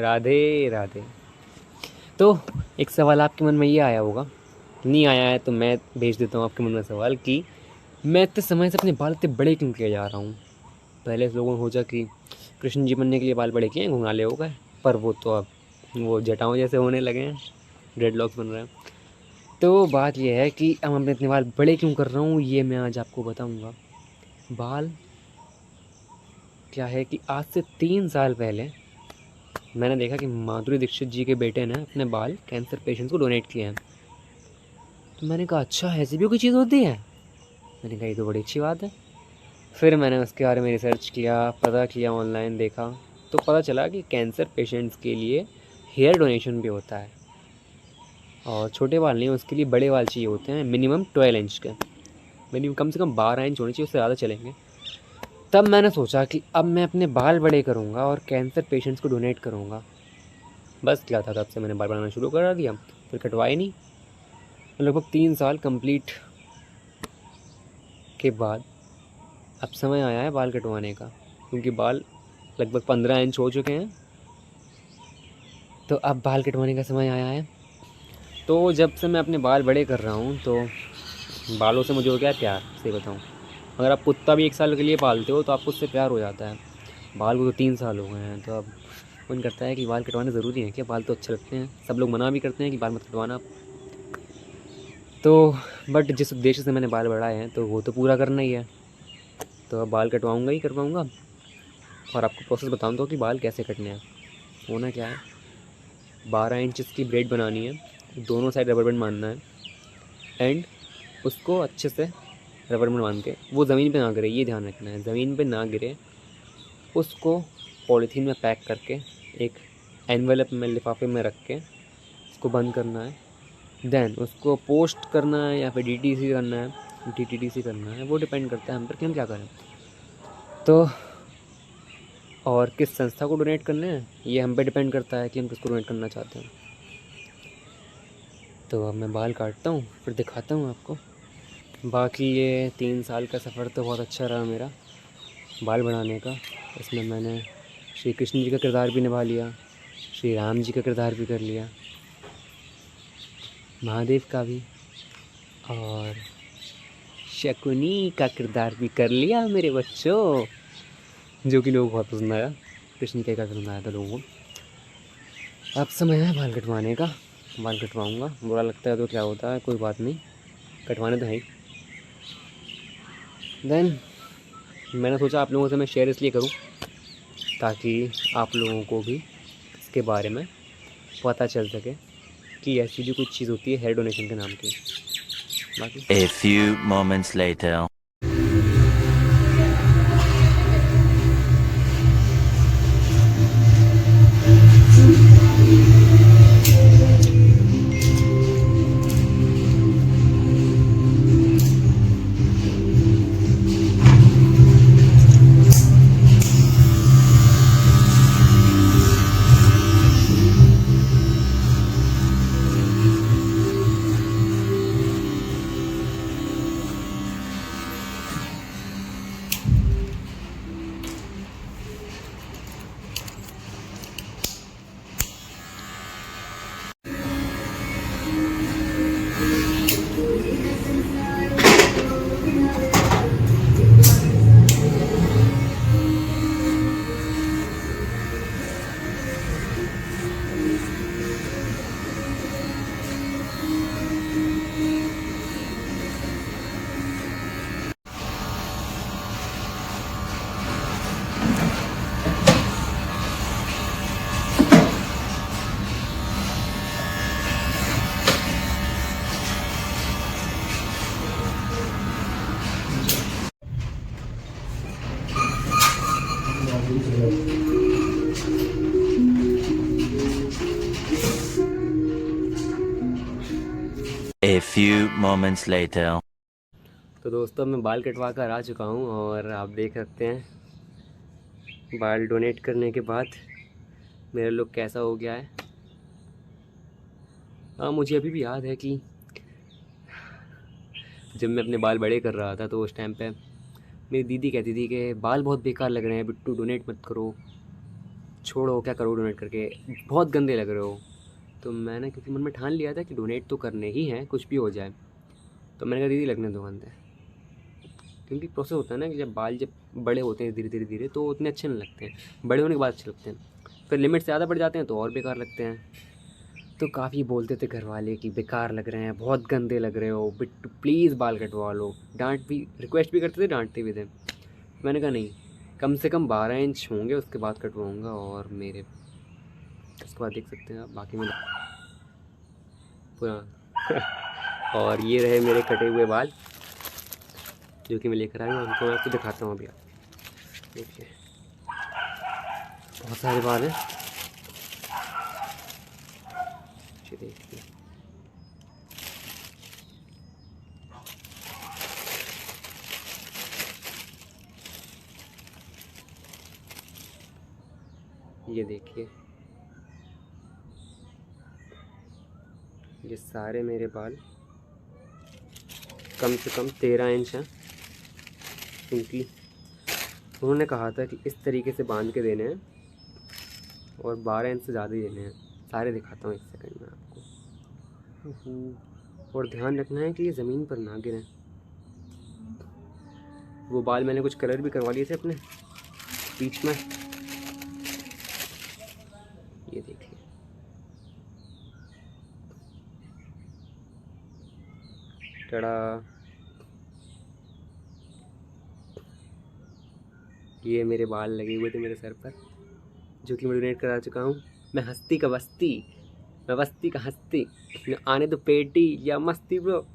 राधे राधे। तो एक सवाल आपके मन में ये आया होगा, नहीं आया है तो मैं भेज देता हूँ आपके मन में सवाल कि मैं इतने समय से अपने बाल इतने बड़े क्यों किए जा रहा हूँ। पहले लोगों को सोचा कि कृष्ण जी बनने के लिए बाल बड़े किए हैं, घुंघराले हो गए, पर वो तो अब वो जटाओं जैसे होने लगे हैं, ड्रेडलॉक्स बन रहे हैं। तो बात ये है कि अब मैं इतने बाल बड़े क्यों कर रहा हूँ, ये मैं आज आपको बताऊँगा। बाल क्या है कि आज से 3 साल पहले मैंने देखा कि माधुरी दीक्षित जी के बेटे ने अपने बाल कैंसर पेशेंट्स को डोनेट किए हैं। तो मैंने कहा अच्छा ऐसी भी कोई चीज़ होती है। मैंने कहा ये तो बड़ी अच्छी बात है। फिर मैंने उसके बारे में रिसर्च किया, पता किया, ऑनलाइन देखा, तो पता चला कि कैंसर पेशेंट्स के लिए हेयर डोनेशन भी होता है। और छोटे बाल नहीं, उसके लिए बड़े बाल चाहिए होते हैं, मिनिमम 12 इंच के, मिनिमम कम से कम 12 इंच होने चाहिए, उससे ज़्यादा चलेंगे। तब मैंने सोचा कि अब मैं अपने बाल बड़े करूँगा और कैंसर पेशेंट्स को डोनेट करूँगा। बस क्या था, तब से मैंने बाल बनाना शुरू कर दिया, फिर कटवाए नहीं। लगभग 3 साल कंप्लीट के बाद अब समय आया है बाल कटवाने का, क्योंकि बाल लगभग 15 इंच हो चुके हैं। तो अब बाल कटवाने का समय आया है। तो जब से मैं अपने बाल बड़े कर रहा हूँ तो बालों से मुझे हो गया है प्यार, सही बताऊँ। अगर आप कुत्ता भी 1 साल के लिए पालते हो तो आपको उससे प्यार हो जाता है। बाल को तो 3 साल हो गए हैं, तो अब मन करता है कि बाल कटवाने ज़रूरी है क्या, बाल तो अच्छे लगते हैं, सब लोग मना भी करते हैं कि बाल मत कटवाना। तो बट जिस उद्देश्य से मैंने बाल बढ़ाए हैं तो वो तो पूरा करना ही है, तो अब बाल कटवाऊँगा ही करवाऊँगा। और आपको प्रोसेस बताऊँ तो कि बाल कैसे कटने हैं। होना क्या है, 12 इंच की ब्रेड बनानी है, दोनों साइड रबर बैंड बांधना है, एंड उसको अच्छे से रबर बैंड बांध के वो ज़मीन पे ना गिरे, ये ध्यान रखना है, ज़मीन पे ना गिरे। उसको पॉलीथीन में पैक करके एक एनवेलप में, लिफाफे में रख के उसको बंद करना है। देन उसको पोस्ट करना है या फिर डीटीसी करना है, डीटीडीसी करना है, वो डिपेंड करता है हम पर कि हम क्या करें। तो और किस संस्था को डोनेट करने हैं ये हम पे डिपेंड करता है कि हम किसको डोनेट करना चाहते हैं। तो अब मैं बाल काटता हूँ, फिर दिखाता हूँ आपको। बाकी ये 3 साल का सफ़र तो बहुत अच्छा रहा मेरा बाल बढ़ाने का। इसमें मैंने श्री कृष्ण जी का किरदार भी निभा लिया, श्री राम जी का किरदार भी कर लिया, महादेव का भी, और शकुनी का किरदार भी कर लिया मेरे बच्चों, जो कि लोगों को बहुत पसंद आया। कृष्ण का पसंद आया था लोगों को। अब समय है बाल कटवाने का, बाल कटवाऊँगा। बुरा लगता है तो क्या होता है, कोई बात नहीं, कटवाने तो है ही। देन मैंने सोचा आप लोगों से मैं शेयर इसलिए करूं ताकि आप लोगों को भी इसके बारे में पता चल सके कि ऐसी भी कुछ चीज़ होती है हेयर डोनेशन के नाम की। बाकी A few moments later. A few moments later. तो दोस्तों मैं बाल कटवा कर आ चुका हूँ और आप देख सकते हैं बाल डोनेट करने के बाद मेरा लुक कैसा हो गया है। हाँ, मुझे अभी भी याद है कि जब मैं अपने बाल बड़े कर रहा था तो उस टाइम पे मेरी दीदी कहती थी कि बाल बहुत बेकार लग रहे हैं बिट्टू, डोनेट मत करो। छोड़ो क्या करो डोनेट करके, बहुत गंदे लग रहे हो। तो मैंने क्योंकि मन में ठान लिया था कि डोनेट तो करने ही है, कुछ भी हो जाए। तो मैंने कहा दीदी लगने दो गंदे, क्योंकि प्रोसेस होता है ना कि जब बाल जब बड़े होते हैं धीरे धीरे धीरे तो उतने अच्छे नहीं लगते हैं, बड़े होने के बाद अच्छे लगते हैं। फिर लिमिट से ज़्यादा बढ़ जाते हैं तो और बेकार लगते हैं। तो काफ़ी बोलते थे घर वाले कि बेकार लग रहे हैं, बहुत गंदे लग रहे हो बिट्टू, प्लीज़ बाल कटवा लो। डांट भी, रिक्वेस्ट भी करते थे, डांटते भी थे। मैंने कहा नहीं, कम से कम 12 इंच होंगे उसके बाद कटवाऊँगा। और मेरे उसके बाद देख सकते हैं आप बाकी में पूरा और ये रहे मेरे कटे हुए बाल जो कि मैं लेकर आया हूँ, उनको मैं आपको दिखाता हूँ अभी। आप देखिए बहुत सारे बाल हैं, देखिए ये देखिए, ये सारे मेरे बाल कम से कम 13 इंच हैं, क्योंकि उन्होंने कहा था कि इस तरीके से बांध के देने हैं और 12 इंच से ज़्यादा ही देने हैं। सारे दिखाता हूँ एक सेकंड में आपको। और ध्यान रखना है कि ये ज़मीन पर ना गिरें। वो बाल मैंने कुछ कलर भी करवा लिए थे अपने बीच में, ये देखिए। टड़ा, ये मेरे बाल लगे हुए थे मेरे सर पर जो कि मैं डोनेट करा चुका हूँ। मैं हस्ती का बस्ती, मैं बस्ती का हस्ती, आने तो पेटी या मस्ती ब्रो।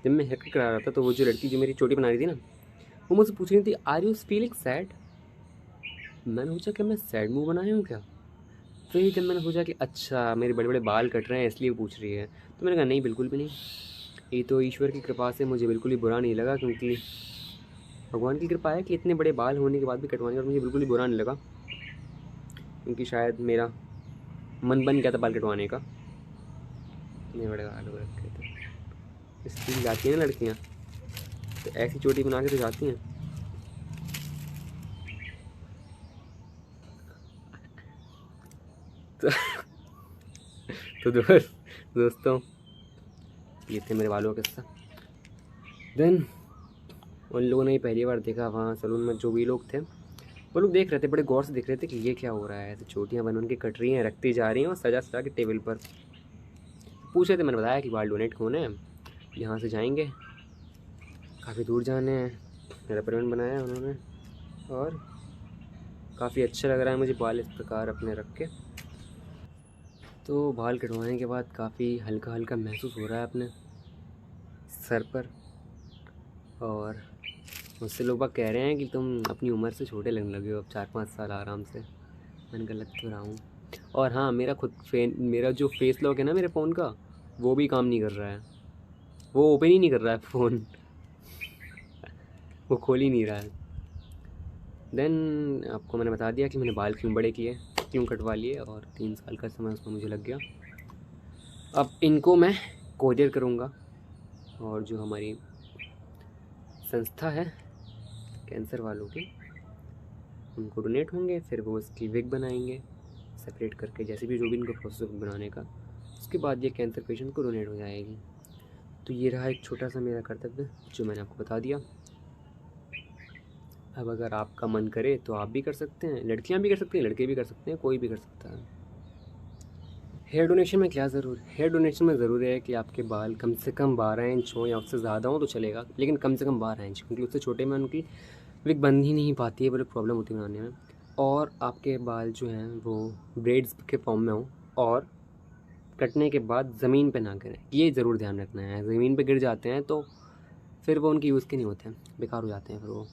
जब मैं हेयर कट करा रहा था तो वो जो लड़की जो मेरी चोटी बना रही थी ना, वो मुझसे पूछ रही थी आर यू फीलिंग सैड। मैंने सोचा कि मैं सैड मुँह बनाया हूँ क्या। फिर जब मैंने सोचा कि अच्छा मेरे बड़े बड़े बाल कट रहे हैं इसलिए पूछ रही है, तो मैंने कहा नहीं बिल्कुल भी नहीं, ये तो ईश्वर की कृपा से मुझे बिल्कुल ही बुरा नहीं लगा, क्योंकि भगवान की कृपा है कि इतने बड़े बाल होने के बाद भी कटवाने और मुझे बिल्कुल ही बुरा नहीं लगा, क्योंकि शायद मेरा मन बन गया था बाल कटवाने का। इतने बड़े बाल हो रखे थे, इसलिए जाती हैं ना लड़कियाँ तो ऐसी चोटी बना के तो जाती हैं। तो दोस्तों ये थे मेरे बालों का किस्सा। देन उन लोगों ने ही पहली बार देखा वहाँ सलून में, जो भी लोग थे वो लोग देख रहे थे, बड़े गौर से देख रहे थे कि ये क्या हो रहा है। ऐसे चोटियाँ बन के कट रही हैं, रखती जा रही हैं और सजा सजा के टेबल पर पूछ रहे थे। मैंने बताया कि बाल डोनेट होने हैं, यहाँ से जाएंगे, काफ़ी दूर जाने हैं। मेरा परिवहन बनाया है उन्होंने और काफ़ी अच्छा लग रहा है मुझे बाल इस प्रकार अपने रख के। तो बाल कटवाने के बाद काफ़ी हल्का हल्का महसूस हो रहा है अपने सर पर, और मुझसे लोग बाग कह रहे हैं कि तुम अपनी उम्र से छोटे लगने लगे हो अब 4-5 साल आराम से। मैंने गलत तो रहा हूँ। और हाँ, मेरा जो फेस लॉक है ना मेरे फ़ोन का, वो भी काम नहीं कर रहा है, वो ओपन ही नहीं कर रहा है फ़ोन वो खोल ही नहीं रहा है। देन आपको मैंने बता दिया कि मैंने बाल क्यों बड़े किए, क्यों कटवा लिए, और 3 साल का समय उसमें मुझे लग गया। अब इनको मैं कोरियर करूँगा और जो हमारी संस्था है कैंसर वालों की, उनको डोनेट होंगे, फिर वो उसकी विग बनाएंगे सेपरेट करके, जैसे भी जो भी इनको प्रोसेस बनाने का, उसके बाद ये कैंसर पेशेंट को डोनेट हो जाएगी। तो ये रहा एक छोटा सा मेरा कर्तव्य जो मैंने आपको बता दिया। अब अगर आपका मन करे तो आप भी कर सकते हैं, लड़कियां भी कर सकती हैं, लड़के भी कर सकते हैं, कोई भी कर सकता है। हेयर डोनेशन में क्या ज़रूर, हेयर डोनेशन में ज़रूरी है कि आपके बाल कम से कम 12 इंच हो या उससे ज़्यादा हो तो चलेगा, लेकिन कम से कम 12 इंच, क्योंकि उससे छोटे में उनकी विग बन ही नहीं पाती है, बड़ी प्रॉब्लम होती है बनाने में। और आपके बाल जो हैं वो ब्रेड्स के फॉर्म में हो और कटने के बाद ज़मीन पे ना गिरें, ये ज़रूर ध्यान रखना है। ज़मीन पे गिर जाते हैं तो फिर वो उनकी यूज़ के नहीं होते हैं, बेकार हो जाते हैं फिर वो।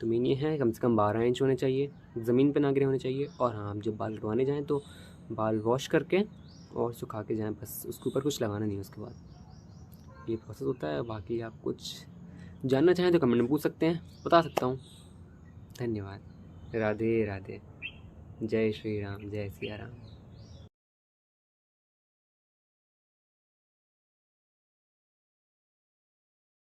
तो मेन ये है कम से कम 12 इंच होने चाहिए, ज़मीन पे ना गिरे होने चाहिए। और हाँ, आप जब बाल कटवाने जाएँ तो बाल वॉश करके और सुखा के जाएँ, बस उसके ऊपर कुछ लगाना नहीं है उसके बाद। ये प्रोसेस होता है। बाकी आप कुछ जानना चाहें तो कमेंट में पूछ सकते हैं, बता सकता हूँ। धन्यवाद। राधे राधे। जय श्री राम, जय सिया राम।